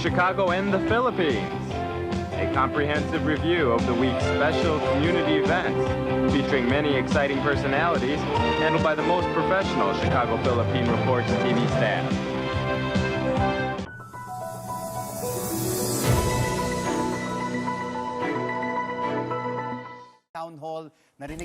Chicago and the Philippines. A comprehensive review of the week's special community events, featuring many exciting personalities, handled by the most professional Chicago Philippine Reports TV staff.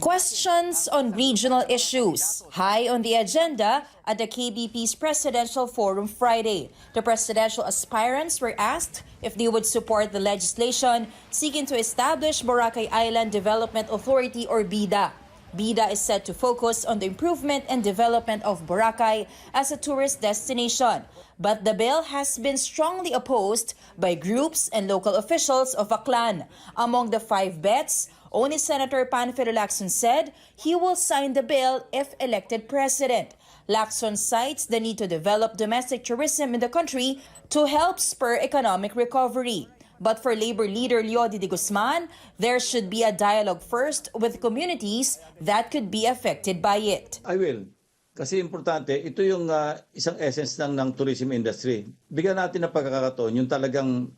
Questions on regional issues, high on the agenda at the KBP's Presidential Forum Friday. The presidential aspirants were asked if they would support the legislation seeking to establish Boracay Island Development Authority or BIDA. BIDA is set to focus on the improvement and development of Boracay as a tourist destination. But the bill has been strongly opposed by groups and local officials of Aklan. Among the 5 bets, only Senator Panfilo Lacson said he will sign the bill if elected president. Lacson cites the need to develop domestic tourism in the country to help spur economic recovery. But for Labor leader Leody de Guzman, there should be a dialogue first with communities that could be affected by it. I will. Kasi importante, ito yung isang essence ng tourism industry. Bigyan natin ng pagkakataon, yung talagang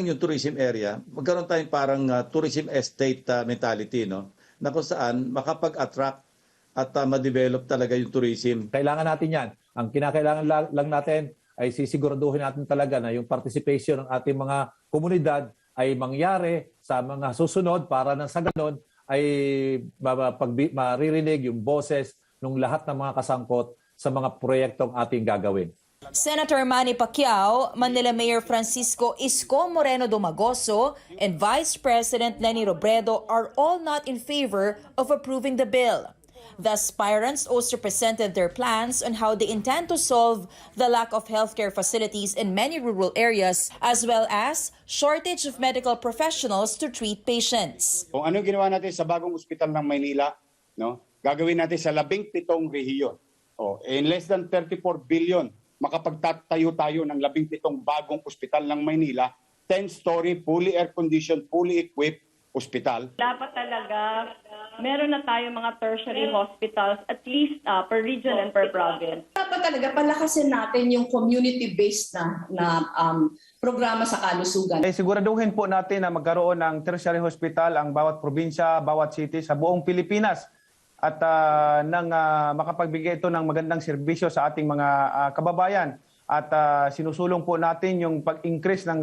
yung tourism area, magkaroon tayong parang tourism estate mentality, no? Na kung saan makapag-attract at ma-develop talaga yung tourism. Kailangan natin yan. Ang kinakailangan lang natin ay sisiguraduhin natin talaga na yung participation ng ating mga komunidad ay mangyari sa mga susunod para na sa ganon ay maririnig yung boses ng lahat ng mga kasangkot sa mga proyektong ating gagawin. Senator Manny Pacquiao, Manila Mayor Francisco Isko Moreno Domagoso, and Vice President Lenny Robredo are all not in favor of approving the bill. The aspirants also presented their plans on how they intend to solve the lack of healthcare facilities in many rural areas, as well as shortage of medical professionals to treat patients. Kung ano ginawa natin sa bagong ospital ng Maynila, no? Gagawin natin sa 17 rehiyon. In less than 34 billion, makapagtatayo tayo ng 17 bagong ospital ng Maynila, 10-story, fully air-conditioned, fully equipped ospital. Dapat talaga meron na tayo mga tertiary hospitals at least per region and per province. Dapat talaga palakasin natin yung community-based na programa sa kalusugan. Siguraduhin po natin na magkaroon ng tertiary hospital ang bawat probinsya, bawat city sa buong Pilipinas at makapagbigay ito ng magandang serbisyo sa ating mga kababayan. At sinusulong po natin yung pag-increase ng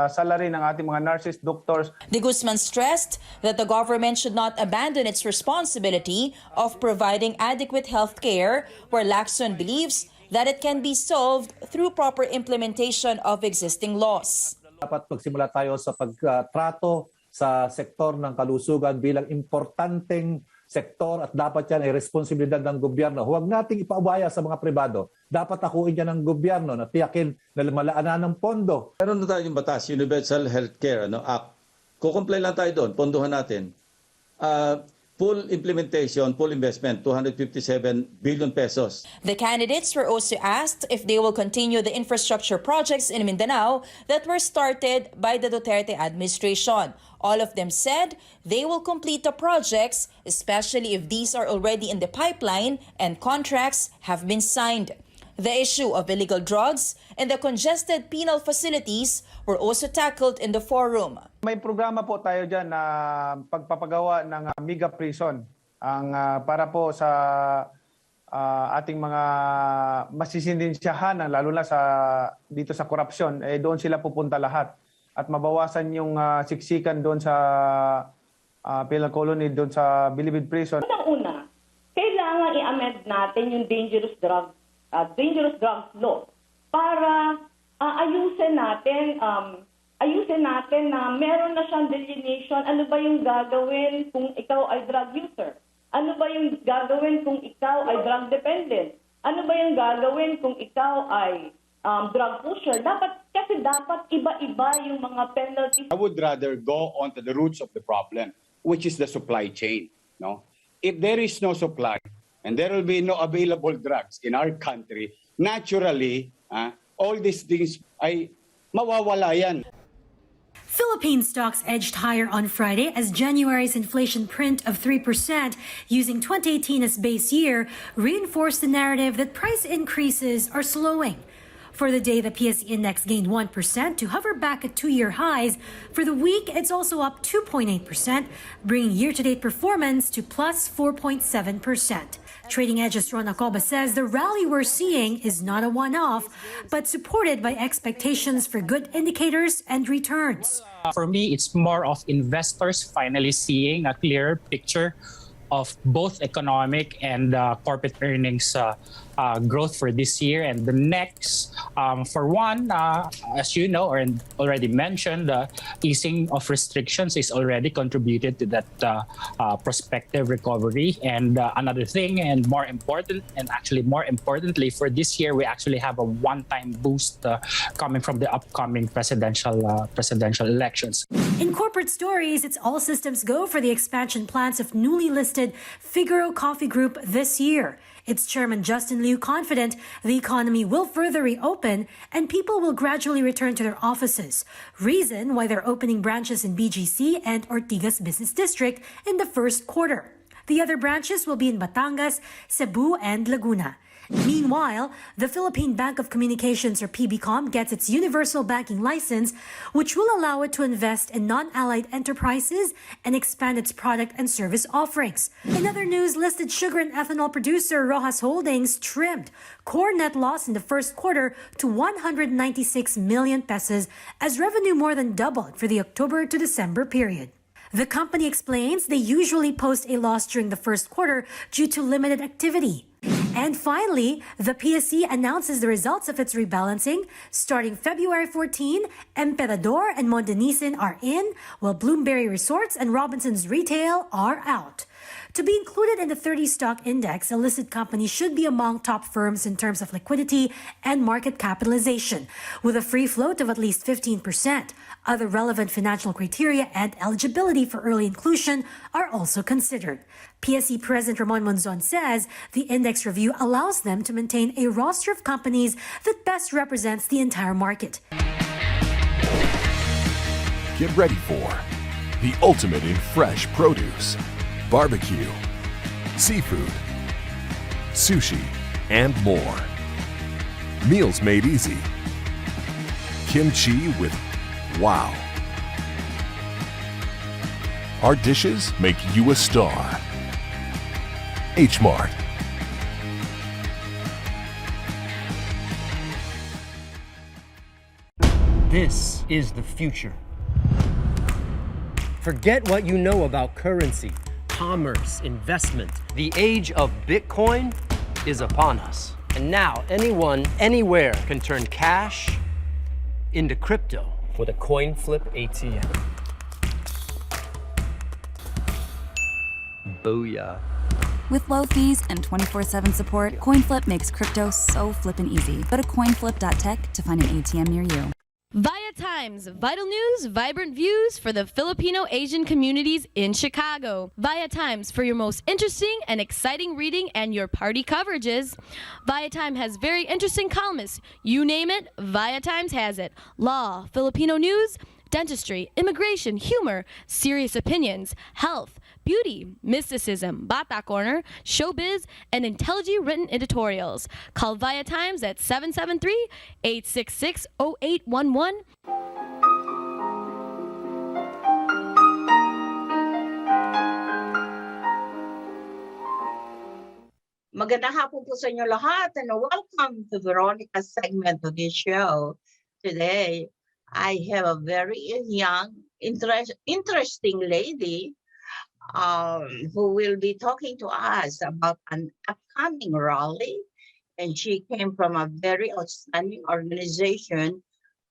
salary ng ating mga nurses, doctors. De Guzman stressed that the government should not abandon its responsibility of providing adequate health care, where Lacson believes that it can be solved through proper implementation of existing laws. Dapat magsimula tayo sa pagtrato sa sektor ng kalusugan bilang importanteng sektor at dapat yan ay responsibilidad ng gobyerno. Huwag nating ipaubaya sa mga pribado. Dapat akuin yan ng gobyerno na tiyakin na malaanan ng pondo. Meron na tayong batas, Universal Healthcare Act. Kukomplay lang tayo doon, pondohan natin. Full implementation, full investment, 257 billion pesos. The candidates were also asked if they will continue the infrastructure projects in Mindanao that were started by the Duterte administration. All of them said they will complete the projects, especially if these are already in the pipeline and contracts have been signed. The issue of illegal drugs and the congested penal facilities were also tackled in the forum. May programa po tayo dyan na pagpapagawa ng mega prison para po sa ating mga masisindensyahan, lalo na dito sa korupsyon, doon sila pupunta lahat. At mabawasan yung siksikan doon sa penal colony, doon sa Bilibid Prison. Unang-una, kailangan i-amend natin yung dangerous drugs law para ayusin natin na meron na siyang delineation. Ano ba yung gagawin kung ikaw ay drug user? Ano ba yung gagawin kung ikaw ay drug dependent? Ano ba yung gagawin kung ikaw ay drug pusher? Kasi dapat iba-iba yung mga penalties. I would rather go on to the roots of the problem, which is the supply chain. No? If there is no supply and there will be no available drugs in our country, naturally, all these things ay mawawala yan. Philippine stocks edged higher on Friday as January's inflation print of 3% using 2018 as base year reinforced the narrative that price increases are slowing. For the day, the PSE index gained 1% to hover back at two-year highs. For the week, it's also up 2.8%, bringing year-to-date performance to plus 4.7%. Trading Edge's Ron Acoba says the rally we're seeing is not a one-off, but supported by expectations for good indicators and returns. For me, it's more of investors finally seeing a clearer picture of both economic and corporate earnings growth for this year and the next. For one, as you know or already mentioned, the easing of restrictions is already contributed to that prospective recovery. And another thing, and more important, and actually more importantly, for this year, we actually have a one-time boost coming from the upcoming presidential elections. In corporate stories, it's all systems go for the expansion plans of newly listed Figaro Coffee Group this year. Its chairman Justin Liu confident the economy will further reopen and people will gradually return to their offices. Reason why they're opening branches in BGC and Ortigas Business District in the first quarter. The other branches will be in Batangas, Cebu, and Laguna. Meanwhile, the Philippine Bank of Communications, or PBCom, gets its universal banking license, which will allow it to invest in non-allied enterprises and expand its product and service offerings. In other news, listed sugar and ethanol producer Rojas Holdings trimmed core net loss in the first quarter to 196 million pesos as revenue more than doubled for the October to December period. The company explains they usually post a loss during the first quarter due to limited activity. And finally, the PSE announces the results of its rebalancing. Starting February 14, Emperador and Mondenisin are in, while Bloomberry Resorts and Robinson's Retail are out. To be included in the 30 stock index, a listed company should be among top firms in terms of liquidity and market capitalization, with a free float of at least 15%. Other relevant financial criteria and eligibility for early inclusion are also considered. PSE President Ramon Monzon says the index review allows them to maintain a roster of companies that best represents the entire market. Get ready for the ultimate in fresh produce, barbecue, seafood, sushi, and more. Meals made easy. Kimchi with wow. Our dishes make you a star. H-Mart. This is the future. Forget what you know about currency, commerce, investment. The age of Bitcoin is upon us. And now anyone, anywhere can turn cash into crypto with a coin flip ATM. Booyah. With low fees and 24/7 support, CoinFlip makes crypto so flippin' easy. Go to coinflip.tech to find an ATM near you. Via Times, vital news, vibrant views for the Filipino Asian communities in Chicago. Via Times for your most interesting and exciting reading and your party coverages. Via Times has very interesting columnists. You name it, Via Times has it. Law, Filipino news, dentistry, immigration, humor, serious opinions, health, beauty, mysticism, Bata Corner, showbiz, and intelligently written editorials. Call Via Times at 773-866-0811. Magandang hapon po sa inyo lahat and welcome to Veronica's segment of this show. Today, I have a very young, interesting lady who will be talking to us about an upcoming rally. And she came from a very outstanding organization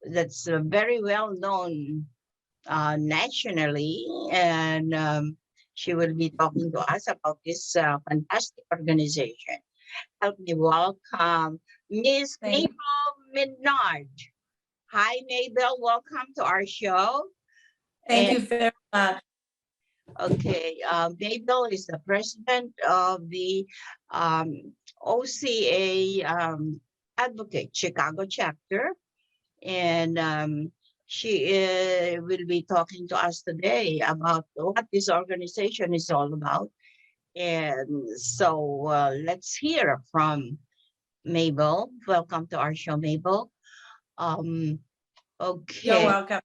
that's very well known nationally. And she will be talking to us about this fantastic organization. Help me welcome Miss Mabel Menard. Hi, Mabel. Welcome to our show. Thank you very much. Okay, Mabel is the president of the OCA Advocate Chicago chapter, and she will be talking to us today about what this organization is all about. And so let's hear from Mabel. Welcome to our show, Mabel. Okay. You're welcome.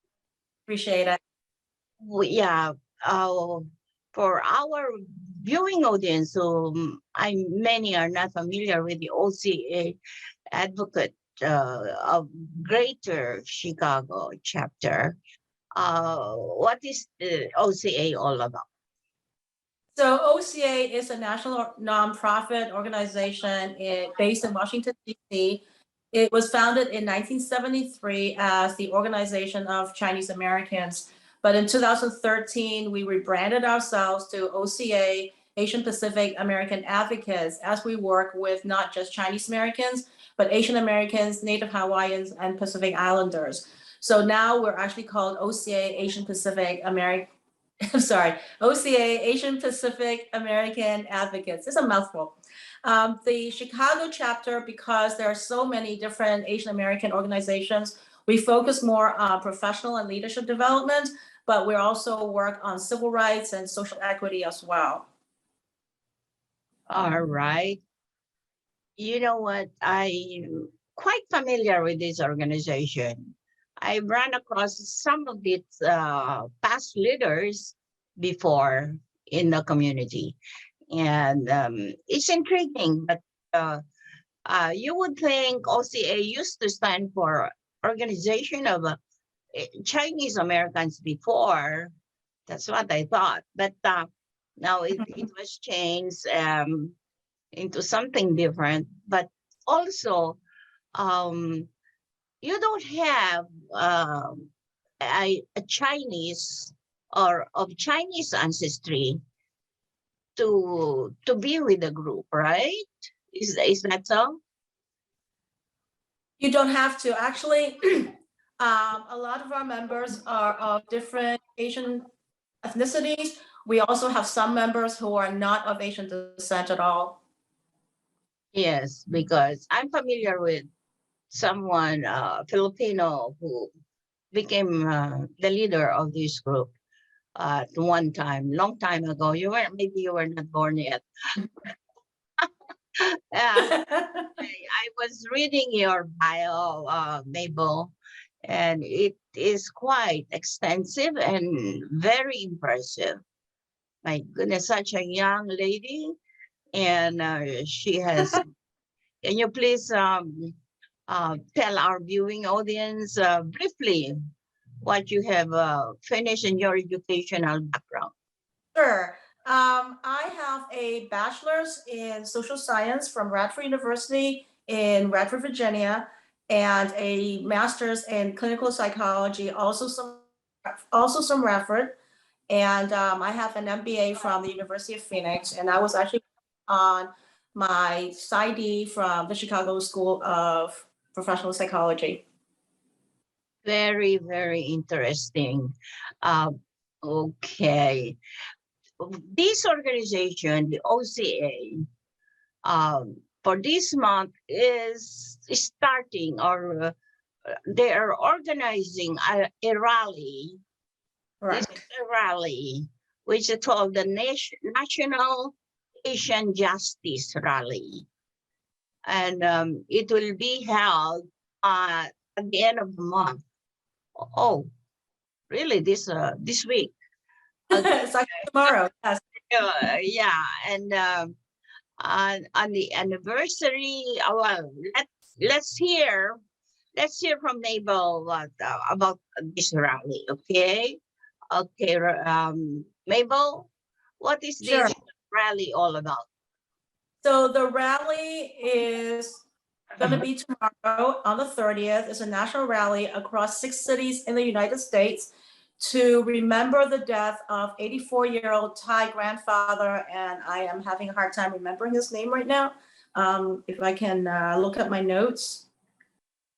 Appreciate it. Yeah. For our viewing audience, many are not familiar with the OCA advocate of Greater Chicago chapter. What is the OCA all about? So OCA is a national nonprofit organization based in Washington, D.C. It was founded in 1973 as the Organization of Chinese Americans. But in 2013, we rebranded ourselves to OCA, Asian Pacific American Advocates, as we work with not just Chinese Americans, but Asian Americans, Native Hawaiians, and Pacific Islanders. So now we're actually called OCA, Asian Pacific American. I'm sorry, OCA, Asian Pacific American Advocates. It's a mouthful. The Chicago chapter, because there are so many different Asian American organizations, we focus more on professional and leadership development, but we also work on civil rights and social equity as well. All right. You know what? I'm quite familiar with this organization. I ran across some of its past leaders before in the community. And it's intriguing, but you would think OCA used to stand for Organization of Chinese Americans before. That's what I thought. But now it was changed into something different. But also, you don't have a Chinese or of Chinese ancestry to be with the group, right? Is that so? You don't have to. Actually, a lot of our members are of different Asian ethnicities. We also have some members who are not of Asian descent at all. Yes, because I'm familiar with someone, Filipino, who became the leader of this group at one time, long time ago. Maybe you were not born yet. I was reading your bio, Mabel, and it is quite extensive and very impressive. My goodness, such a young lady, and she has. Can you please tell our viewing audience briefly what you have finished in your educational background? Sure. I have a bachelor's in social science from Radford University in Radford, Virginia, and a master's in clinical psychology, also from Radford. And I have an MBA from the University of Phoenix, and I was actually on my PsyD from the Chicago School of Professional Psychology. Very, very interesting. Okay. This organization, the OCA, for this month is starting, or they are organizing a rally. Right. This is a rally, which is called the National Asian Justice Rally. And it will be held at the end of the month. Oh, really? This week? It's like tomorrow. Yes. Yeah, and on the anniversary, well, let's hear from Mabel about this rally. Okay, Mabel, what is this rally all about? So the rally is going to be tomorrow on the 30th. It's a national rally across 6 cities in the United States to remember the death of 84-year-old Thai grandfather, and I am having a hard time remembering his name right now. If I can look at my notes.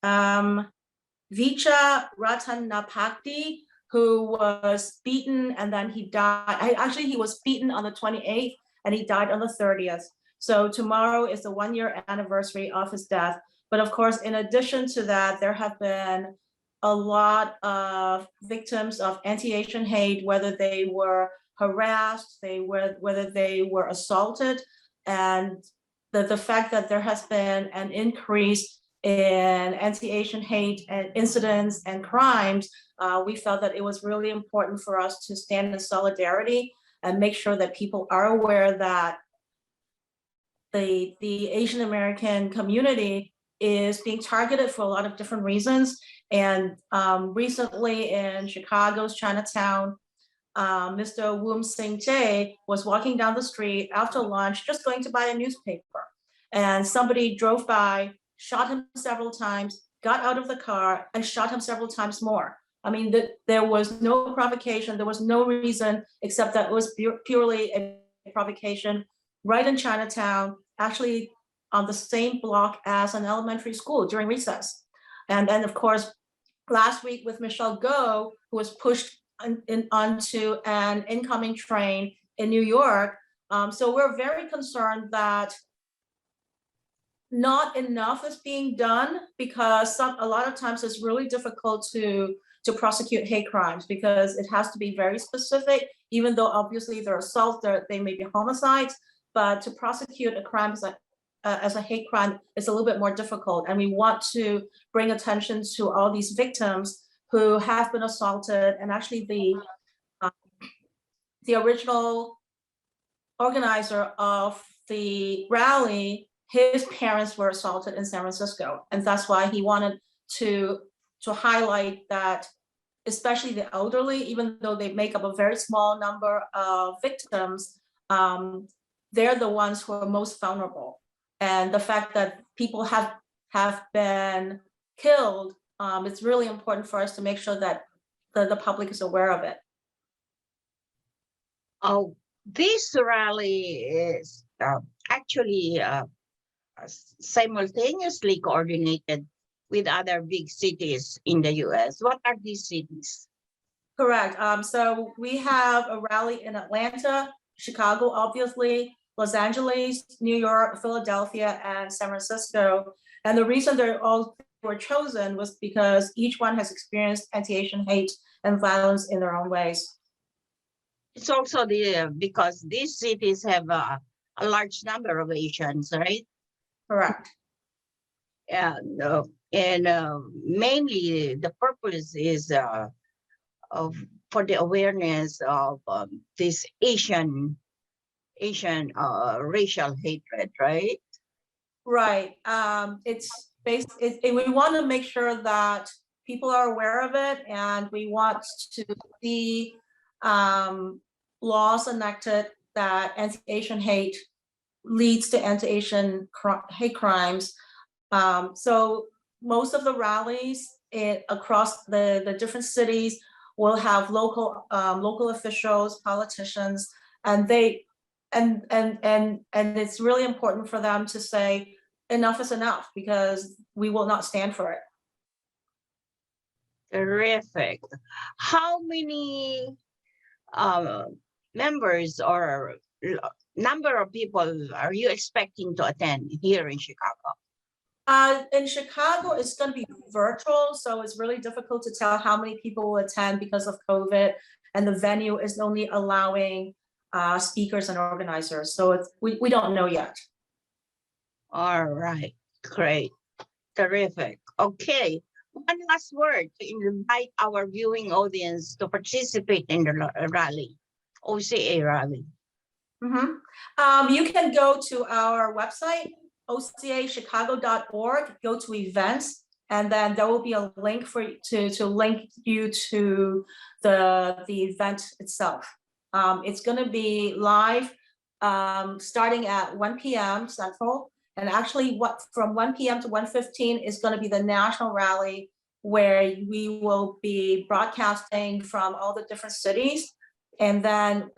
Vicha Ratanapakdi, who was beaten and then he died. Actually, he was beaten on the 28th and he died on the 30th. So tomorrow is the 1-year anniversary of his death. But of course, in addition to that, there have been a lot of victims of anti-Asian hate, whether they were harassed, whether they were assaulted, and the fact that there has been an increase in anti-Asian hate and incidents and crimes, we felt that it was really important for us to stand in solidarity and make sure that people are aware that the Asian American community is being targeted for a lot of different reasons. And recently in Chicago's Chinatown, Mr. Woom Sing Jae was walking down the street after lunch, just going to buy a newspaper. And somebody drove by, shot him several times, got out of the car and shot him several times more. I mean, there was no provocation. There was no reason except that it was purely a provocation right in Chinatown, actually on the same block as an elementary school during recess. And then, of course, last week with Michelle Go, who was pushed onto an incoming train in New York. So we're very concerned that not enough is being done, because a lot of times it's really difficult to prosecute hate crimes because it has to be very specific, even though obviously they're assaults, they may be homicides, but to prosecute a crime as a hate crime is a little bit more difficult. And we want to bring attention to all these victims who have been assaulted. And actually the original organizer of the rally, his parents were assaulted in San Francisco. And that's why he wanted to highlight that, especially the elderly, even though they make up a very small number of victims, they're the ones who are most vulnerable. And the fact that people have been killed, it's really important for us to make sure that the public is aware of it. Oh, this rally is actually simultaneously coordinated with other big cities in the US. What are these cities? Correct. So we have a rally in Atlanta, Chicago, obviously, Los Angeles, New York, Philadelphia, and San Francisco. And the reason they all were chosen was because each one has experienced anti-Asian hate and violence in their own ways. It's also because these cities have a large number of Asians, right? Correct. And mainly the purpose is for the awareness of this Asian racial hatred, right? Right. It's based. We want to make sure that people are aware of it, and we want to see laws enacted that anti-Asian hate leads to anti-Asian hate crimes. So most of the rallies across the different cities will have local officials, politicians, and it's really important for them to say enough is enough, because we will not stand for it. Terrific. How many members or number of people are you expecting to attend here in Chicago? In Chicago, it's going to be virtual, so it's really difficult to tell how many people will attend because of COVID, and the venue is only allowing speakers and organizers. So we don't know yet. All right, great, terrific. Okay, one last word to invite our viewing audience to participate in the rally, OCA rally. You can go to our website, ocachicago.org, go to events, and then there will be a link for you to link you to the event itself. It's going to be live starting at 1 p.m. Central, and actually from 1 p.m. to 1:15 is going to be the national rally, where we will be broadcasting from all the different cities. And then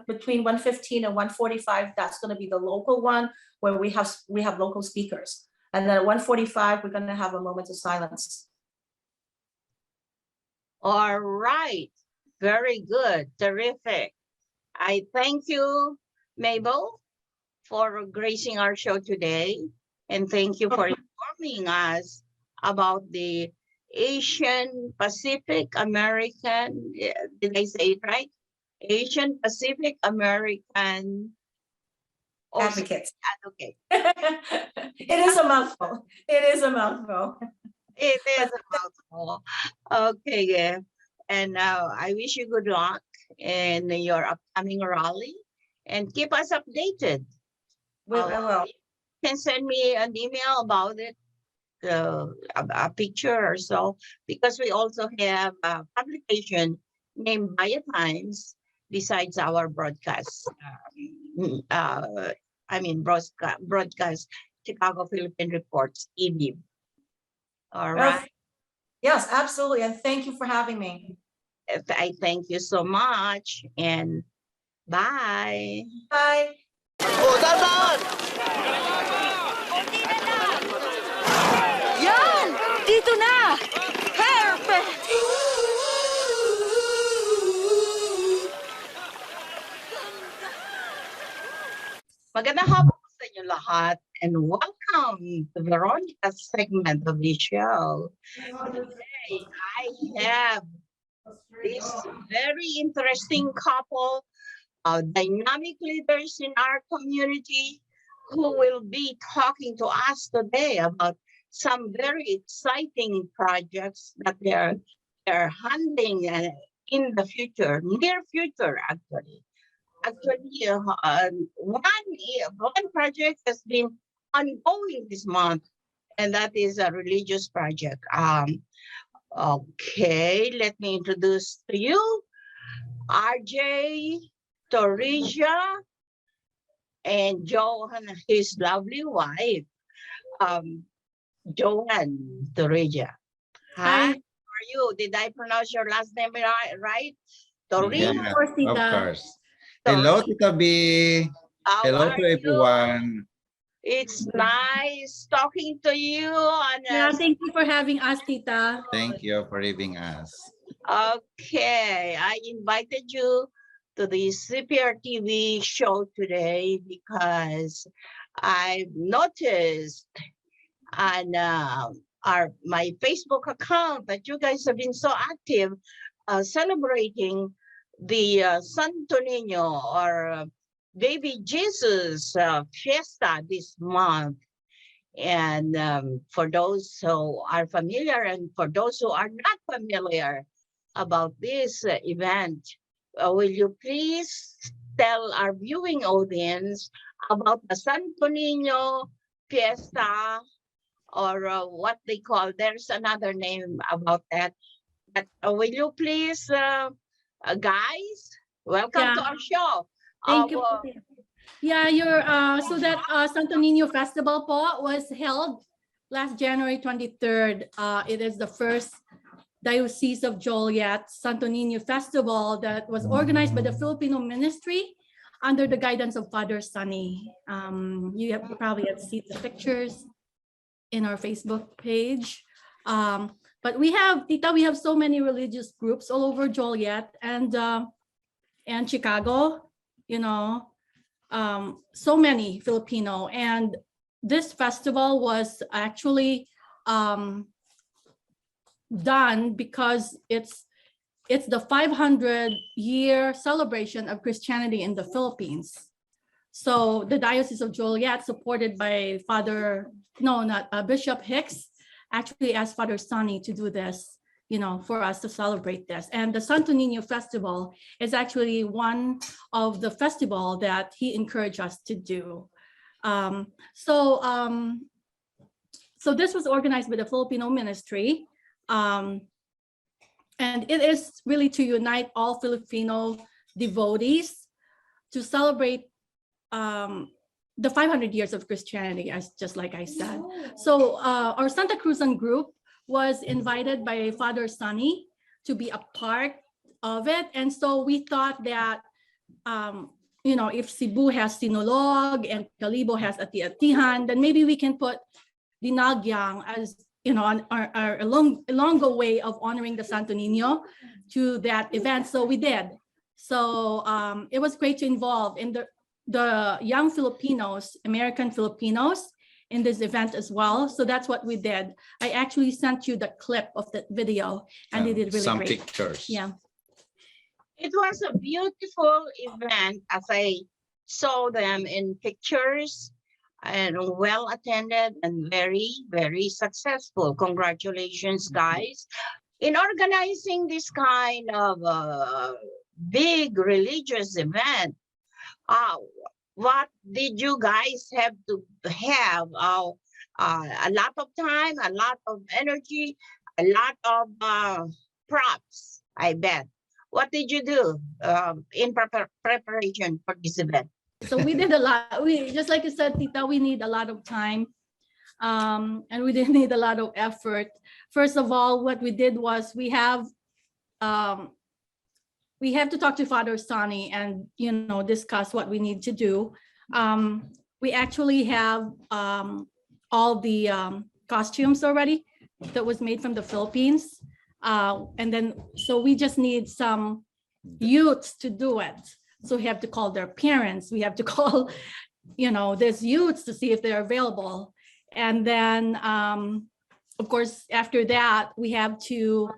between 1:15 and 1:45, that's going to be the local one, where we have local speakers. And then at 1:45, we're going to have a moment of silence. All right, very good, terrific. I thank you, Mabel, for gracing our show today, and thank you for informing us about the Asian Pacific American. Did I say it right? Asian Pacific American advocates. Advocate. It is a mouthful. It is a mouthful. It is a mouthful. Okay, yeah. And I wish you good luck in your upcoming rally, and keep us updated. I will. You can send me an email about it, a picture or so, because we also have a publication named Via Times besides our broadcast. Broadcast Chicago Philippine Reports, EB. All right. Yes, absolutely. And thank you for having me. I thank you so much, and bye. Bye. Yan! Dito na! Perfect! Magandang hapon sa inyo lahat, and welcome to Veronica's segment of the show. Today, I have this very interesting couple of dynamic leaders in our community who will be talking to us today about some very exciting projects that they're handling in the future, near future actually. One project has been ongoing this month, and that is a religious project. Okay, let me introduce to you RJ, Torisia, and Johan, his lovely wife, Johan Torisia. Hi, how are you? Did I pronounce your last name right? Torisia? Yeah, of course. Hello, Tita B. Hello to everyone. It's nice talking to you. Thank you for having us, Tita. Thank you for having us. Okay, I invited you to the Cprtv show today because I've noticed on my Facebook account that you guys have been so active celebrating the Santo Nino, or Baby Jesus fiesta this month. And for those who are familiar and for those who are not familiar about this event, will you please tell our viewing audience about the Santo Nino fiesta, or what they call, there's another name about that. But will you please, guys, welcome to our show. Thank you. Yeah, so that Santo Nino Festival po was held last January 23rd. It is the first Diocese of Joliet Santo Nino Festival that was organized by the Filipino ministry under the guidance of Father Sunny. You probably have seen the pictures in our Facebook page. But we have, Tita, we have so many religious groups all over Joliet and Chicago, so many Filipino. And this festival was actually done because it's the 500-year celebration of Christianity in the Philippines. So the Diocese of Joliet, supported by Bishop Hicks, actually asked Father Sunny to do this, for us to celebrate this. And the Santo Nino Festival is actually one of the festival that he encouraged us to do. So this was organized by the Filipino ministry. And it is really to unite all Filipino devotees to celebrate the 500 years of Christianity, just like I said. So our Santa Cruzan group was invited by Father Sunny to be a part of it. And so we thought that, if Cebu has Sinulog and Calibo has Ati-Atihan, then maybe we can put the Lagyang as, a longer way of honoring the Santo Nino to that event. So we did. So it was great to involve in the young Filipinos, American Filipinos, in this event as well. So that's what we did. I actually sent you the clip of that video, and they did really some great. pictures. Yeah. It was a beautiful event, as I saw them in pictures and well attended and very, very successful. Congratulations, guys. In organizing this kind of big religious event, what did you guys have to have? A lot of time, a lot of energy, a lot of props, I bet. What did you do in preparation for this event? So we did a lot. We, just like you said, Tita, we need a lot of time. And we did need a lot of effort. First of all, what we did was we have to talk to Father Sonny and, you know, discuss what we need to do. We actually have all the costumes already that was made from the Philippines. And then, so we just need some youths to do it. So we have to call their parents. We have to call, you know, these youths to see if they're available. And then, of course, after that, we have to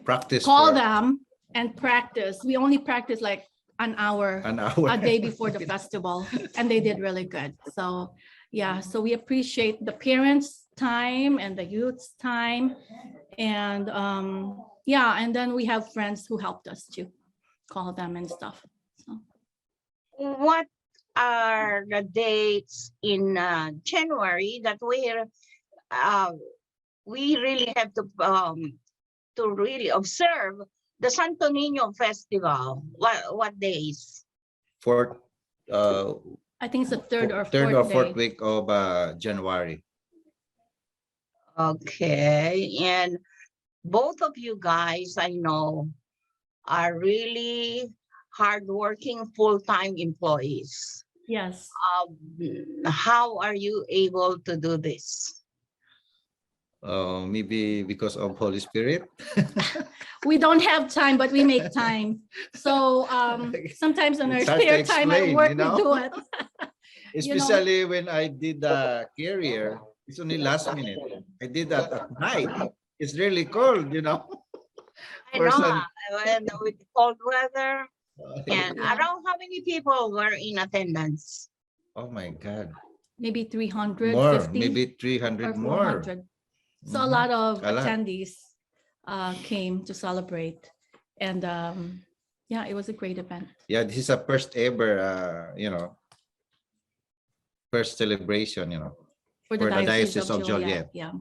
Practice. Call them and practice. We only practice like an hour a day before the festival, and they did really good. So yeah, so we appreciate the parents' time and the youth's time. And yeah, and then we have friends who helped us to call them and stuff. So. What are the dates in January that we really have to really observe the Santo Nino Festival? What days? Fourth, I think it's the third or fourth day. week of January. Okay, and both of you guys, I know, are really hardworking full-time employees. Yes. How are you able to do this? Maybe because of Holy Spirit. We don't have time, but we make time. So sometimes on our spare time at work, we do it. Especially when I did the carrier, it's only last minute. I did that at night. It's really cold, you know. I know, and with cold weather, and around how many people were in attendance? Oh my God. Maybe 350. More, maybe 300 or 400. more. So a lot of attendees came to celebrate. And yeah, it was a great event. Yeah, this is a first ever, you know, first celebration, you know, for the Diocese of Joliet. Yeah.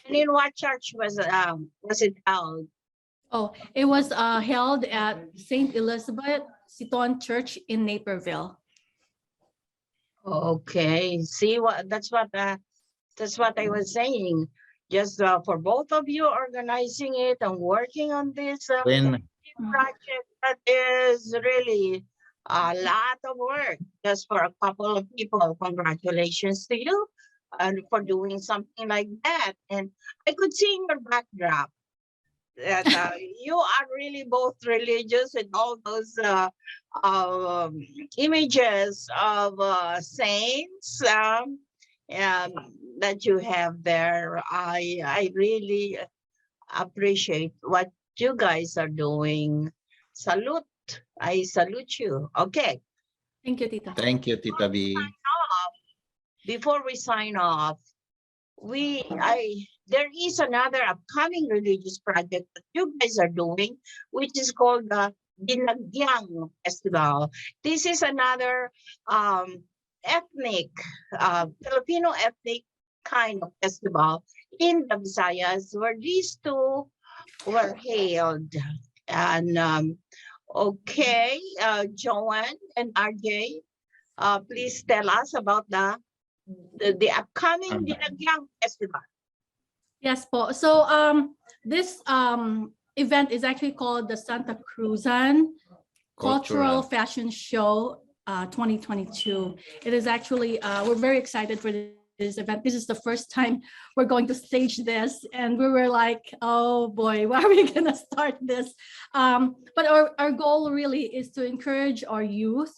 And in what church was it held? Oh, it was held at St. Elizabeth Siton Church in Naperville. Okay, see that's what I was saying. Just for both of you organizing it and working on this project, that is really a lot of work just for a couple of people. Congratulations to you for doing something like that. And I could see in your backdrop that you are really both religious, and all those images of saints that you have there. I really appreciate what you guys are doing. Salute. I salute you. Okay. Thank you, Tita. Thank you, Tita B. Before we sign off, there is another upcoming religious project that you guys are doing, which is called the Lagyang Festival. This is another ethnic, Filipino ethnic kind of festival in the Visayas, where these two were held. And okay, Joanne and RJ, please tell us about the upcoming Lagyang Festival. Yes, po. So this event is actually called the Santa Cruzan Cultural Fashion Show 2022. It is actually, we're very excited for this event. This is the first time we're going to stage this, and we were like, oh boy, why are we gonna start this? But our goal really is to encourage our youth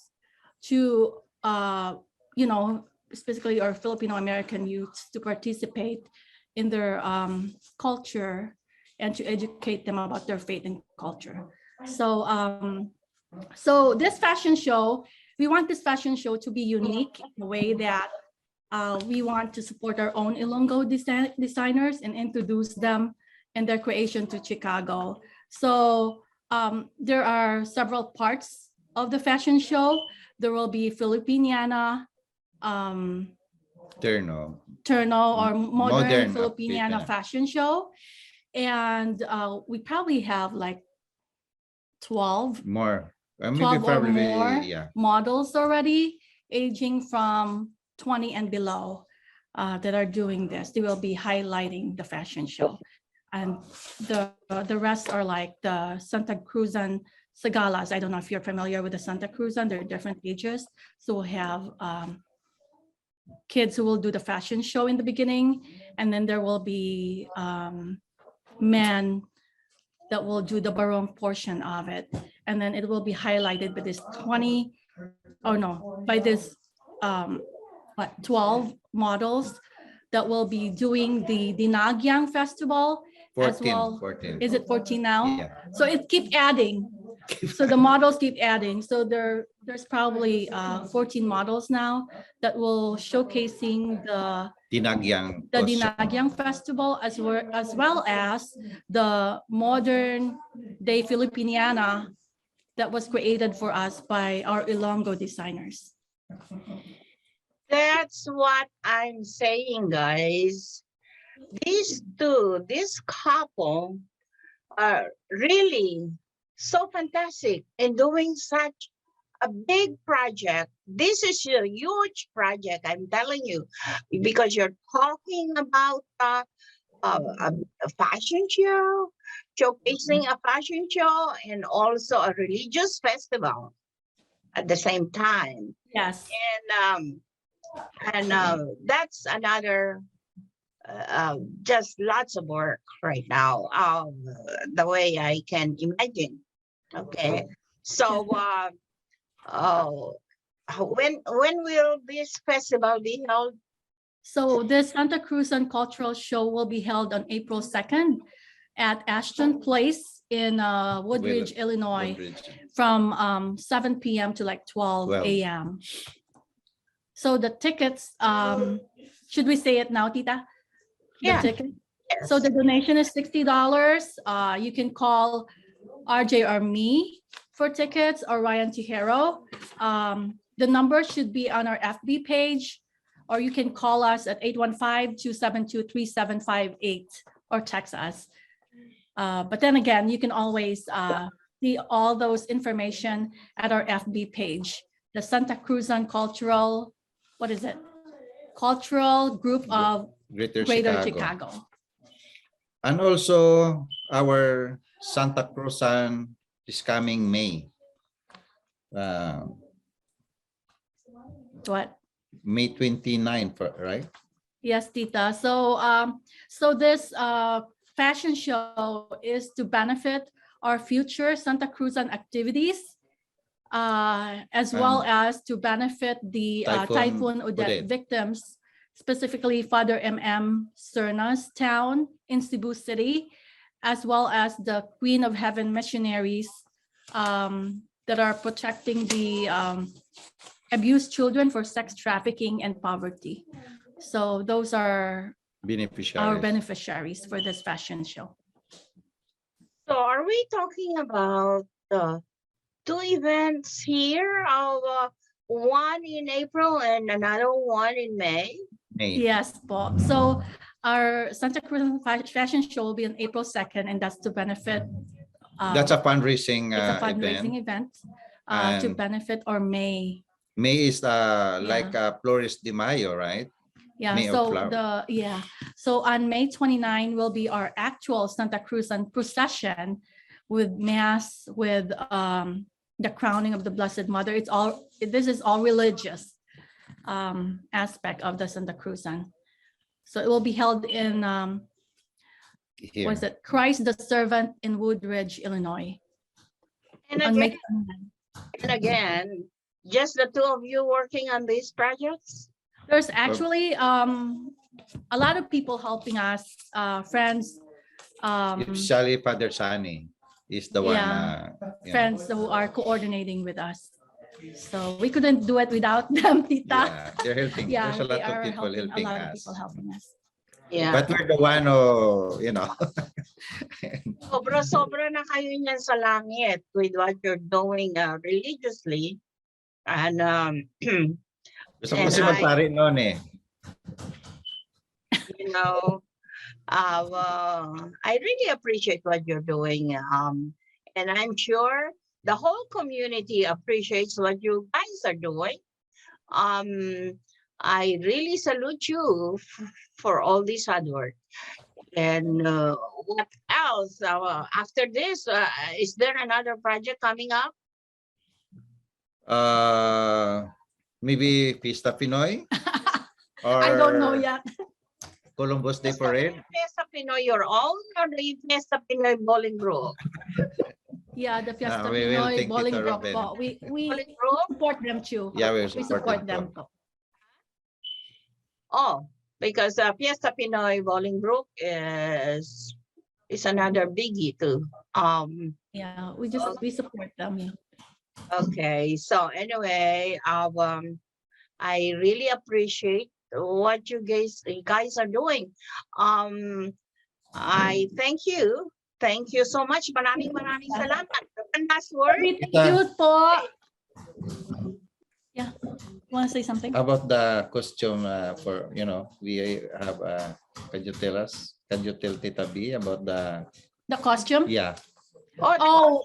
to, you know, specifically our Filipino American youth, to participate in their culture and to educate them about their faith and culture. So So this fashion show, we want this fashion show to be unique in a way that we want to support our own Ilonggo designers and introduce them and their creation to Chicago. So there are several parts of the fashion show. There will be Filipiniana, Terno. or modern Filipiniana Filipina. fashion show. And we probably have like 12 More. Maybe 12 or probably, more yeah. models already, aging from 20 and below, that are doing this. They will be highlighting the fashion show. And the rest are like the Santa Cruzan Sagalas. I don't know if you're familiar with the Santa Cruzan. They're different ages. So we'll have kids who will do the fashion show in the beginning, and then there will be men that will do the barong portion of it. And then it will be highlighted by this 12 models that will be doing the Lagyang Festival 14, as well. 14. Is it 14 now? Yeah. So it keeps adding. So the models keep adding. So there's probably 14 models now that will showcasing the Dinagyang. Dinagyang Festival as well as the modern day Filipiniana that was created for us by our Ilonggo designers. That's what I'm saying, guys. These two, this couple are really so fantastic in doing such a big project. This is a huge project, I'm telling you, because you're talking about a fashion show, showcasing a fashion show, and also a religious festival at the same time. Yes. And that's another just lots of work right now, the way I can imagine. Okay, so when will this festival be held? So the Santa Cruzan Cultural Show will be held on April 2nd at Ashton Place in Woodridge, Illinois, from 7 p.m. to like 12 a.m. So the tickets, should we say it now, Tita? Yeah. Ticket? Yes. So the donation is $60. You can call RJ or me for tickets, or Ryan Tijero. The number should be on our FB page, or you can call us at 815-272-3758 or text us. But then again, you can always see all those information at our FB page, the Santa Cruzan Cultural, what is it? Cultural Group of Greater Chicago. And also our Santa Cruzan is coming May. What? May 29th, right? Yes, Tita. So so this fashion show is to benefit our future Santa Cruzan activities, as well as to benefit the Typhoon Odette victims, specifically Father M.M. Cerna's town in Cebu City, as well as the Queen of Heaven missionaries that are protecting the abused children for sex trafficking and poverty. So those are our beneficiaries for this fashion show. So are we talking about two events here, one in April and another one in May? Yes, po. So our Santa Cruz fashion show will be on April 2nd, and that's to benefit. That's a fundraising event to benefit our May. May is like Flores de Mayo, right? Yeah. May So so on May 29 will be our actual Santa Cruzan procession with mass, with the crowning of the Blessed Mother. This is all religious aspect of the Santa Cruzan. So it will be held in Christ the Servant in Woodridge, Illinois. And again, just the two of you working on these projects? There's actually a lot of people helping us, friends. Especially Father Sani. is the one. Yeah. You know. Friends who are coordinating with us. So we couldn't do it without them, Tita. Yeah, they're helping. Yeah, There's a lot they of are people helping a lot of us. people helping us. Yeah. But we're the one who, you know. Sobra-sobra na kayo niyan sa langit with what you're doing religiously. And Gusto ko kasi magpari noon eh. you know, I really appreciate what you're doing. And I'm sure the whole community appreciates what you guys are doing. I really salute you for all this hard work. And what else? After this, is there another project coming up? Maybe Fiesta Pinoy? Or I don't know yet. Columbus Day Parade? Fiesta Pinoy your own or the Fiesta Pinoy Bowling Group? Yeah, the Fiesta we will Pinoy think Bowling Tito Group Robin. po. We support them too. Yeah, we We support support them them po. Oh, because Fiesta Pinoy Bowling Group is another biggie too. Yeah, we support them. Yeah. Okay, so anyway, I really appreciate what you guys are doing. I thank you. Thank you so much. Maraming salamat. One last word. Thank you po. Yeah. Want to say something? About the costume for, you know, we have, can you tell us? Can you tell Tita B about the costume? Yeah. Oh,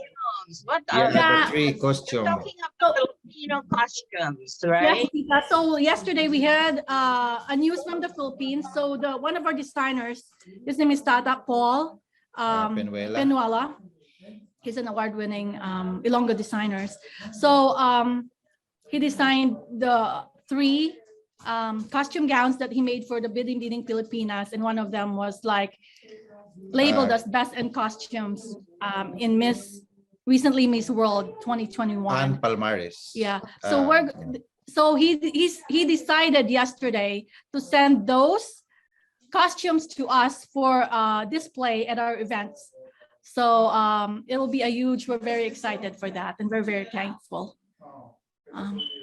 what are number 3 costume. talking about Filipino costumes, right? Yes, Tita. So yesterday we had a news from the Philippines. So one of our designers, his name is Tata Paul Penuela. He's an award-winning Ilonggo designers. So he designed the 3 costume gowns that he made for the Bidding Pilipinas, and one of them was like labeled as best in costumes in recently Miss World 2021. And Palmares. Yeah. So he decided yesterday to send those costumes to us for display at our events. So it'll be we're very excited for that, and we're very thankful.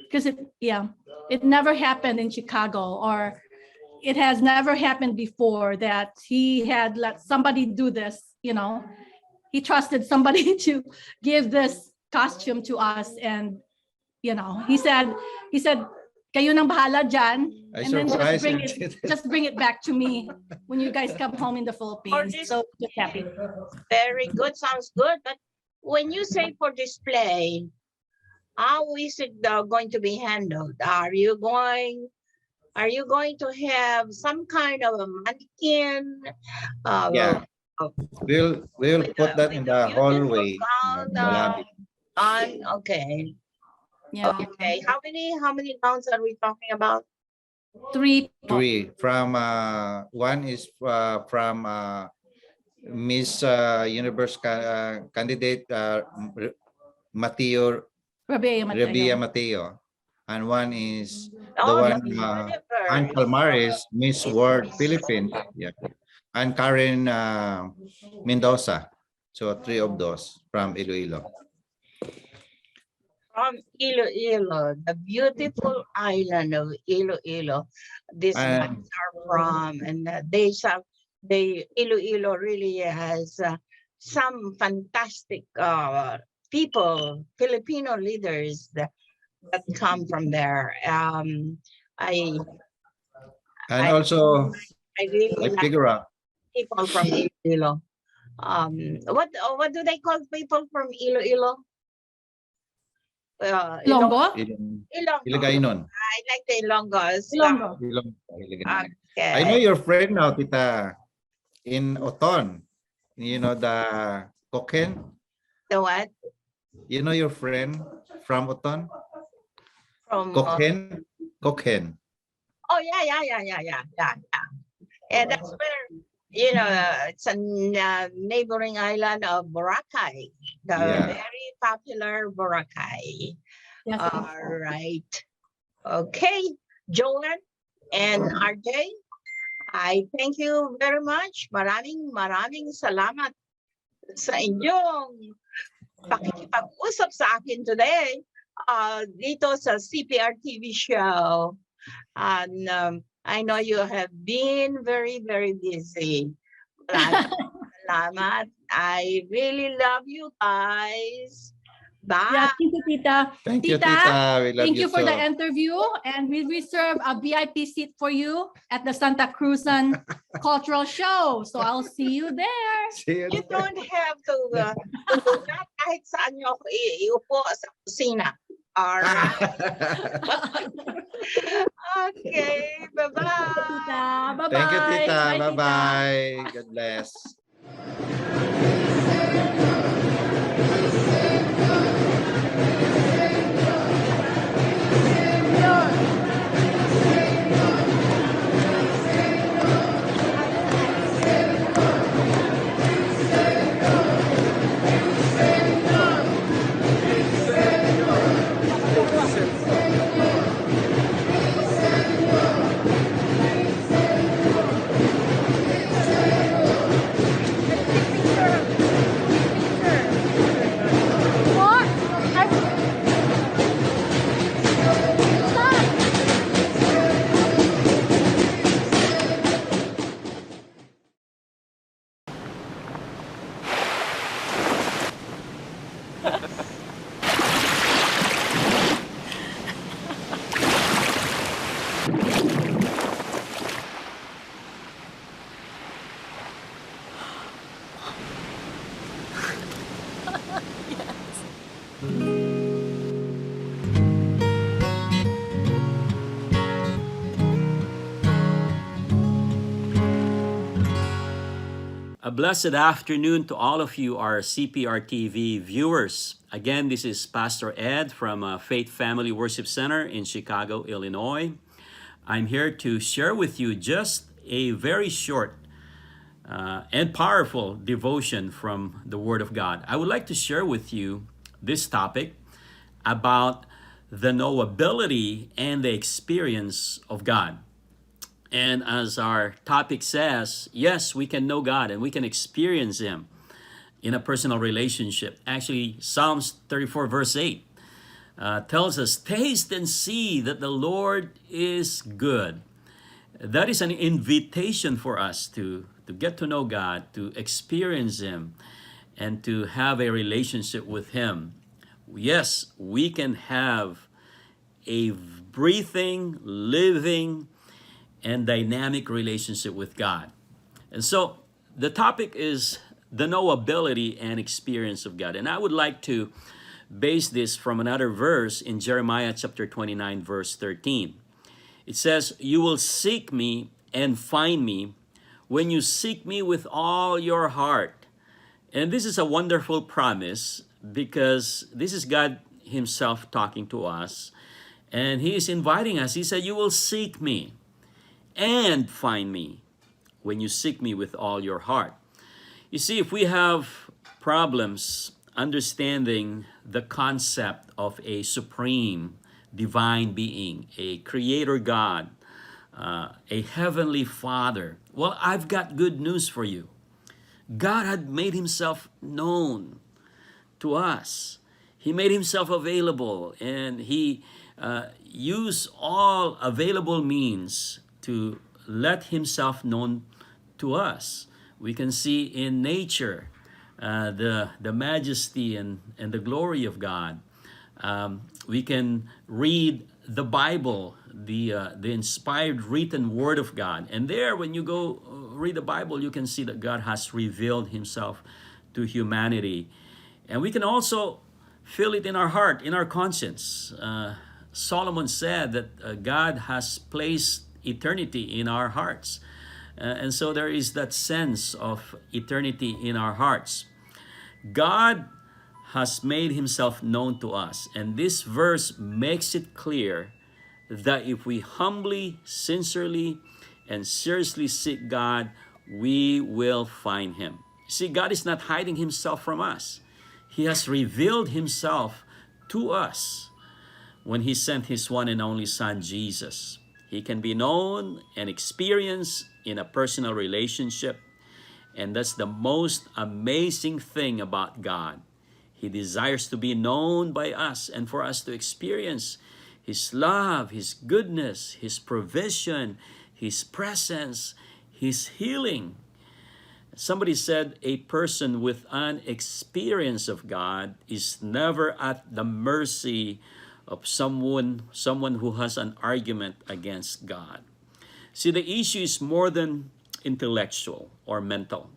Because it never happened in Chicago, or it has never happened before that he had let somebody do this, you know. He trusted somebody to give this costume to us, and you know, he said, kayo nang bahala dyan, and then just bring it back to me when you guys come home in the Philippines. So just happy. Very good, sounds good. But when you say for display, how is it going to be handled? Are you going to have some kind of a mannequin? Yeah. We'll put that in the hallway. Okay. Yeah. Okay. How many gowns are we talking about? 3. 3 from one is from Miss Universe candidate Rabia Mateo, and one is the one Ann Palmares, Miss World Philippines, yeah, and Karen Mendoza. So 3 of those from Iloilo. From Iloilo, the beautiful island of Iloilo. These ones are from, and Iloilo really has some fantastic people, Filipino leaders that come from there. I figure out people from Iloilo. What do they call people from Iloilo? Ilonggo? Ilocainon. I like the Ilonggos. Ilonggo. Okay. I know your friend now, Tita, in Oton. You know the Koken? The what? You know your friend from Oton? From Koken? Koken. Oh yeah. And that's where, you know, it's a neighboring island of Boracay, the very popular Boracay. Yes. All right. Okay, Joanne and RJ, I thank you very much. Maraming salamat sa inyong pakikipag-usap sa akin today dito sa Cprtv show. And I know you have been very, very busy. Salamat. I really love you guys. Bye. Yeah, thank you, Tita. Thank you, Tita. We love Thank you for the too. interview, and we reserve a VIP seat for you at the Santa Cruzan Cultural Show. So I'll see you there. You don't have to do that kahit saan nyo ako iupo sa kusina. Alright. Okay, bye-bye. Tita, bye-bye. Thank you, Tita. Bye, Tita. Bye-bye. God bless. A blessed afternoon to all of you, our Cprtv viewers. Again, this is Pastor Ed from Faith Family Worship Center in Chicago, Illinois. I'm here to share with you just a very short and powerful devotion from the Word of God. I would like to share with you this topic about the knowability and the experience of God. And as our topic says, yes, we can know God and we can experience Him in a personal relationship. Actually, Psalms 34 verse 8 tells us, taste and see that the Lord is good. That is an invitation for us to get to know God, to experience Him, and to have a relationship with Him. Yes, we can have a breathing, living, and dynamic relationship with God. And so the topic is the knowability and experience of God. And I would like to base this from another verse in Jeremiah chapter 29, verse 13. It says, you will seek me and find me when you seek me with all your heart. And this is a wonderful promise because this is God Himself talking to us. And He is inviting us. He said, you will seek me and find me when you seek me with all your heart. You see, if we have problems understanding the concept of a supreme divine being, a creator God, a heavenly Father, well, I've got good news for you. God had made Himself known to us. He made Himself available, and He used all available means to let Himself known to us. We can see in nature the majesty and the glory of God. We can read the Bible, the inspired written Word of God. And there, when you go read the Bible, you can see that God has revealed Himself to humanity. And we can also feel it in our heart, in our conscience. Solomon said that God has placed eternity in our hearts. And so there is that sense of eternity in our hearts. God has made Himself known to us. And this verse makes it clear that if we humbly, sincerely, and seriously seek God, we will find Him. See, God is not hiding Himself from us. He has revealed Himself to us when He sent His one and only Son, Jesus. He can be known and experienced in a personal relationship. And that's the most amazing thing about God. He desires to be known by us and for us to experience His love, His goodness, His provision, His presence, His healing. Somebody said a person with an experience of God is never at the mercy of someone who has an argument against God. See, the issue is more than intellectual or mental,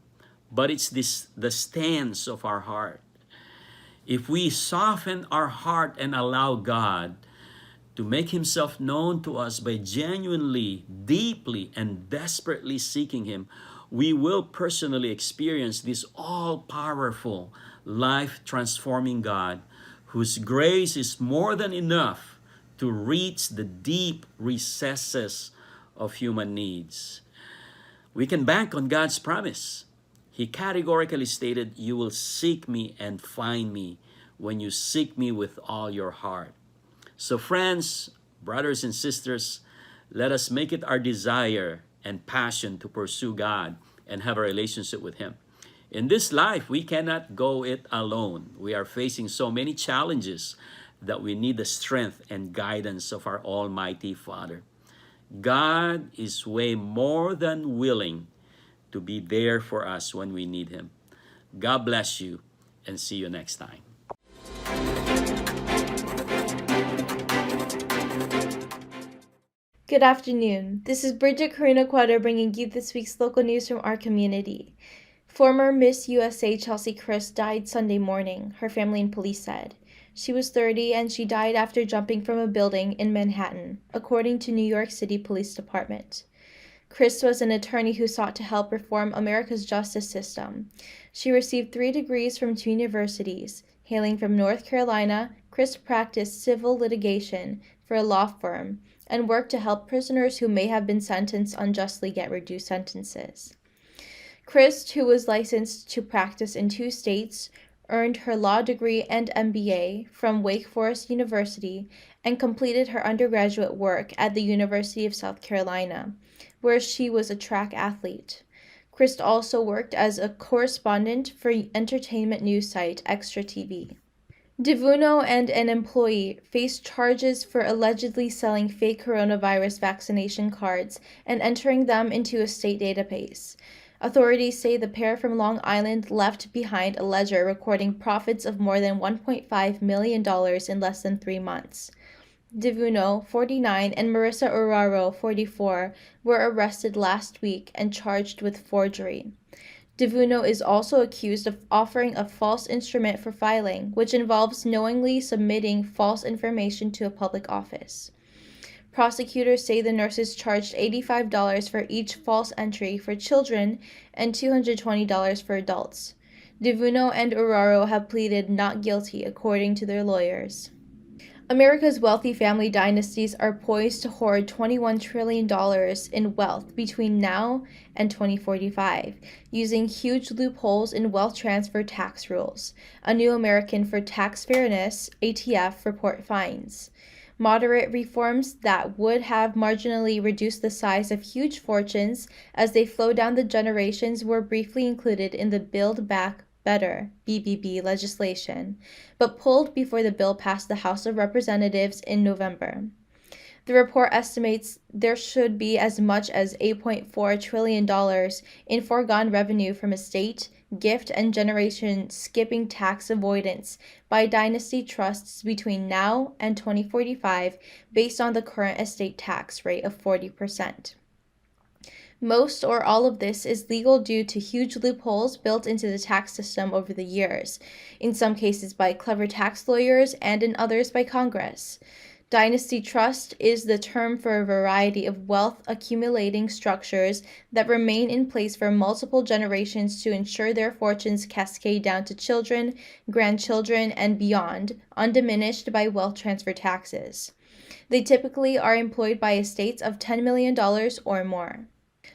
but it's the stance of our heart. If we soften our heart and allow God to make Himself known to us by genuinely, deeply, and desperately seeking Him, we will personally experience this all-powerful, life-transforming God whose grace is more than enough to reach the deep recesses of human needs. We can bank on God's promise. He categorically stated, "You will seek me and find me when you seek me with all your heart." So friends, brothers and sisters, let us make it our desire and passion to pursue God and have a relationship with Him. In this life, we cannot go it alone. We are facing so many challenges that we need the strength and guidance of our Almighty Father. God is way more than willing to be there for us when we need Him. God bless you, and see you next time. Good afternoon. This is Bridget Karina Quadro bringing you this week's local news from our community. Former Miss USA Chelsea Christ died Sunday morning, her family and police said. She was 30 and she died after jumping from a building in Manhattan, according to New York City Police Department. Christ was an attorney who sought to help reform America's justice system. She received 3 degrees from 2 universities. Hailing from North Carolina, Christ practiced civil litigation for a law firm and worked to help prisoners who may have been sentenced unjustly get reduced sentences. Christ, who was licensed to practice in 2 states, earned her law degree and MBA from Wake Forest University and completed her undergraduate work at the University of South Carolina, where she was a track athlete. Christ also worked as a correspondent for entertainment news site Cprtv. Divuno and an employee faced charges for allegedly selling fake coronavirus vaccination cards and entering them into a state database. Authorities say the pair from Long Island left behind a ledger recording profits of more than $1.5 million in less than 3 months. Divuno, 49, and Marissa Uraro, 44, were arrested last week and charged with forgery. Divuno is also accused of offering a false instrument for filing, which involves knowingly submitting false information to a public office. Prosecutors say the nurses charged $85 for each false entry for children and $220 for adults. Divuno and Uraro have pleaded not guilty, according to their lawyers. America's wealthy family dynasties are poised to hoard $21 trillion in wealth between now and 2045, using huge loopholes in wealth transfer tax rules, a New American for Tax Fairness, ATF, report finds. Moderate reforms that would have marginally reduced the size of huge fortunes as they flow down the generations were briefly included in the Build Back Better BBB legislation, but pulled before the bill passed the House of Representatives in November. The report estimates there should be as much as $8.4 trillion in foregone revenue from estate, gift, and generation skipping tax avoidance by dynasty trusts between now and 2045 based on the current estate tax rate of 40%. Most or all of this is legal due to huge loopholes built into the tax system over the years, in some cases by clever tax lawyers and in others by Congress. Dynasty trust is the term for a variety of wealth accumulating structures that remain in place for multiple generations to ensure their fortunes cascade down to children, grandchildren, and beyond, undiminished by wealth transfer taxes. They typically are employed by estates of $10 million or more.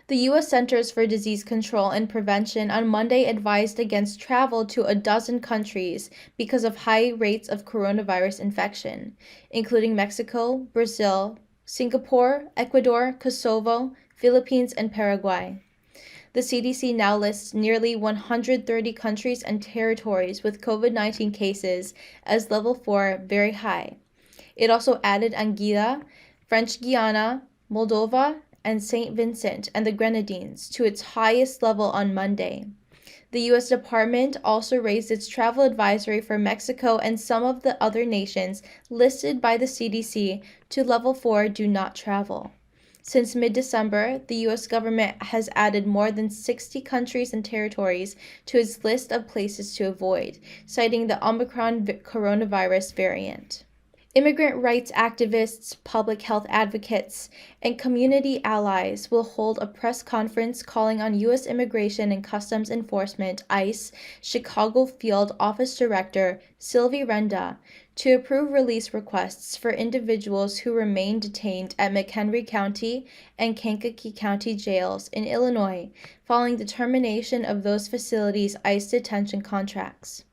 The U.S. Centers for Disease Control and Prevention on Monday advised against travel to a dozen countries because of high rates of coronavirus infection, including Mexico, Brazil, Singapore, Ecuador, Kosovo, Philippines, and Paraguay. The CDC now lists nearly 130 countries and territories with COVID-19 cases as level 4 very high. It also added Anguilla, French Guiana, Moldova, and St. Vincent and the Grenadines to its highest level on Monday. The U.S. Department also raised its travel advisory for Mexico and some of the other nations listed by the CDC to level 4 do not travel. Since mid-December, the U.S. government has added more than 60 countries and territories to its list of places to avoid, citing the Omicron coronavirus variant. Immigrant rights activists, public health advocates, and community allies will hold a press conference calling on U.S. Immigration and Customs Enforcement (ICE) Chicago Field Office Director Sylvie Renda to approve release requests for individuals who remain detained at McHenry County and Kankakee County jails in Illinois following the termination of those facilities' ICE detention contracts.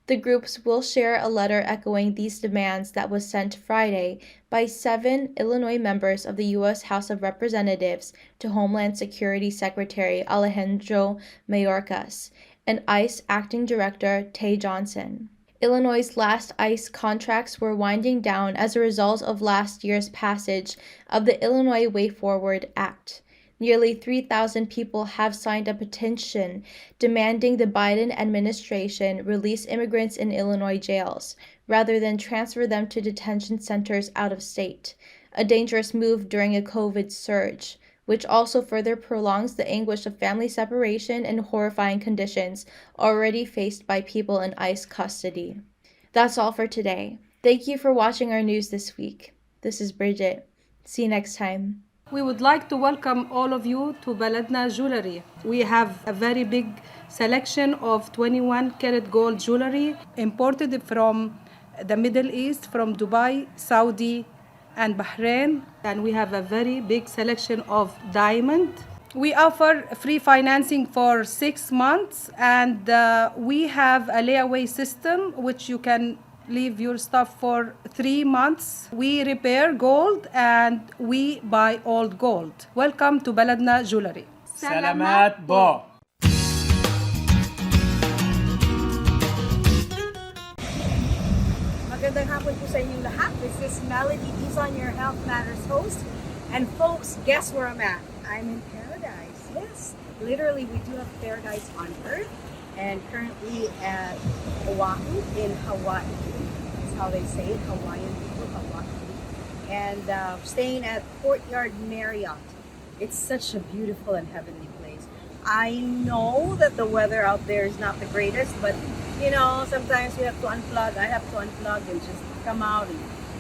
The groups will share a letter echoing these demands that was sent Friday by 7 Illinois members of the U.S. House of Representatives to Homeland Security Secretary Alejandro Mayorkas and ICE Acting Director Tay Johnson. Illinois' last ICE contracts were winding down as a result of last year's passage of the Illinois Way Forward Act. Nearly 3,000 people have signed a petition demanding the Biden administration release immigrants in Illinois jails, rather than transfer them to detention centers out of state, a dangerous move during a COVID surge, which also further prolongs the anguish of family separation and horrifying conditions already faced by people in ICE custody. That's all for today. Thank you for watching our news this week. This is Bridget. See you next time. We would like to welcome all of you to Baladna Jewelry. We have a very big selection of 21 karat gold jewelry imported from the Middle East, from Dubai, Saudi, and Bahrain. And we have a very big selection of diamond. We offer free financing for 6 months, and we have a layaway system which you can leave your stuff for 3 months. We repair gold and we buy old gold. Welcome to Baladna Jewelry. Salamat po! Magandang hapon po sa inyong lahat. This is Melody Dizon, your Health Matters host. And folks, guess where I'm at? I'm in paradise. Yes, literally we do have paradise on earth. And currently at Oahu in Hawaii. That's how they say it, Hawaiian people, Hawaii. And staying at Courtyard Marriott. It's such a beautiful and heavenly place. I know that the weather out there is not the greatest, but you know, sometimes you have to unplug. I have to unplug and just come out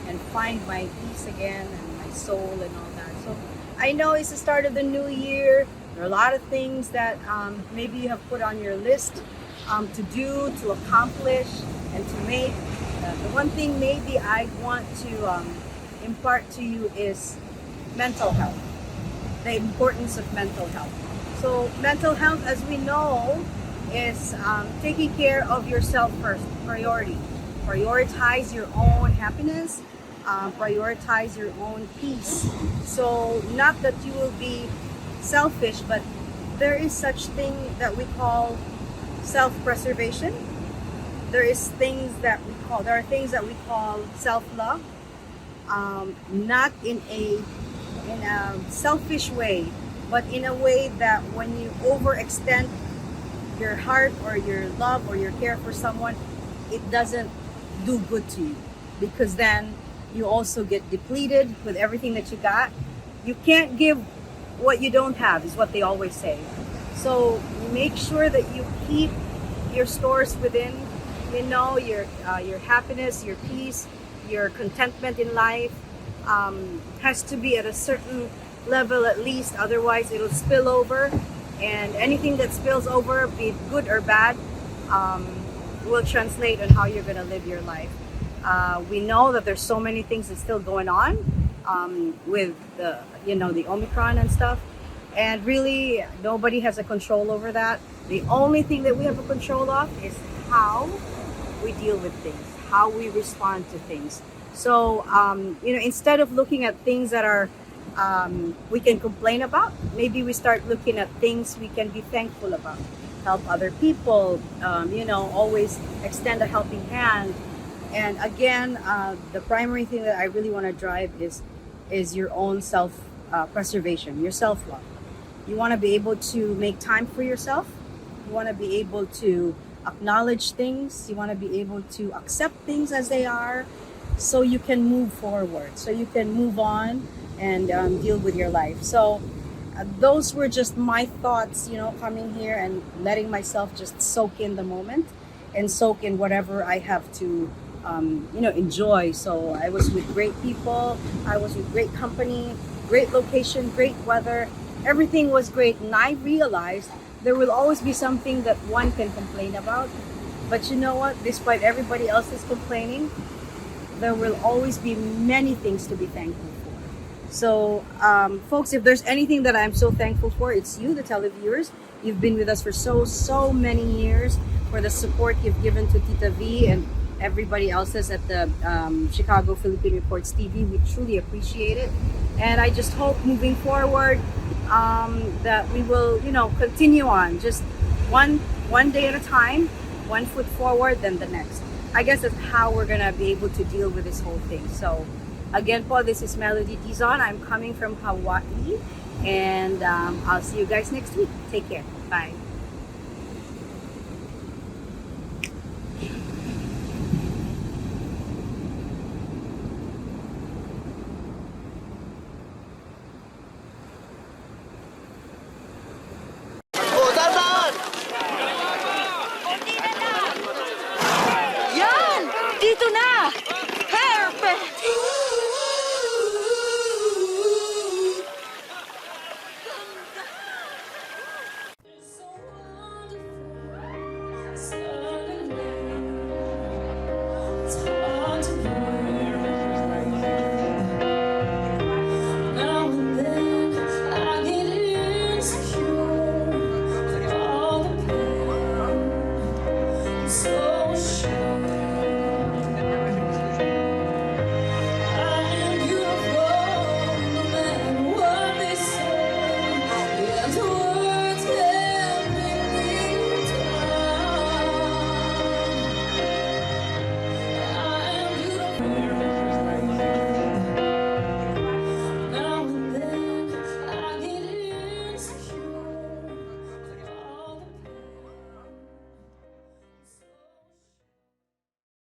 and find my peace again and my soul and all that. So I know it's the start of the new year. There are a lot of things that maybe you have put on your list to do, to accomplish, and to make. The one thing maybe I want to impart to you is mental health, the importance of mental health. So mental health, as we know, is taking care of yourself first, priority. Prioritize your own happiness, prioritize your own peace. So not that you will be selfish, but there is such thing that we call self-preservation. There are things that we call self-love, not in a selfish way, but in a way that when you overextend your heart or your love or your care for someone, it doesn't do good to you, because then you also get depleted with everything that you got. You can't give what you don't have, is what they always say. So make sure that you keep your stores within, you know, your happiness, your peace, your contentment in life has to be at a certain level at least, otherwise it'll spill over, and anything that spills over, be it good or bad, will translate on how you're going to live your life. We know that there's so many things that's still going on with the Omicron and stuff, and really nobody has a control over that. The only thing that we have a control of is how we deal with things, how we respond to things. So instead of looking at things that are we can complain about. Maybe we start looking at things we can be thankful about. Help other people, always extend a helping hand. And again, the primary thing that I really want to drive is your own self-preservation, your self-love. You want to be able to make time for yourself. You want to be able to acknowledge things. You want to be able to accept things as they are, so you can move forward, so you can move on and deal with your life. So those were just my thoughts, coming here and letting myself just soak in the moment and soak in whatever I have to, enjoy. So I was with great people. I was with great company, great location, great weather. Everything was great. And I realized there will always be something that one can complain about. But you know what? Despite everybody else is complaining, there will always be many things to be thankful for. So, folks, if there's anything that I'm so thankful for, it's you, the televiewers. You've been with us for so many years, for the support you've given to Tita V and everybody else's at the Chicago Philippine Reports TV. We truly appreciate it. And I just hope moving forward that we will, continue on just one day at a time, one foot forward, then the next. I guess that's how we're gonna be able to deal with this whole thing. So again, Paul, this is Melody Dizon. I'm coming from Hawaii, and I'll see you guys next week. Take care. Bye. Yan! Dito na! Perfect! It's hard to believe.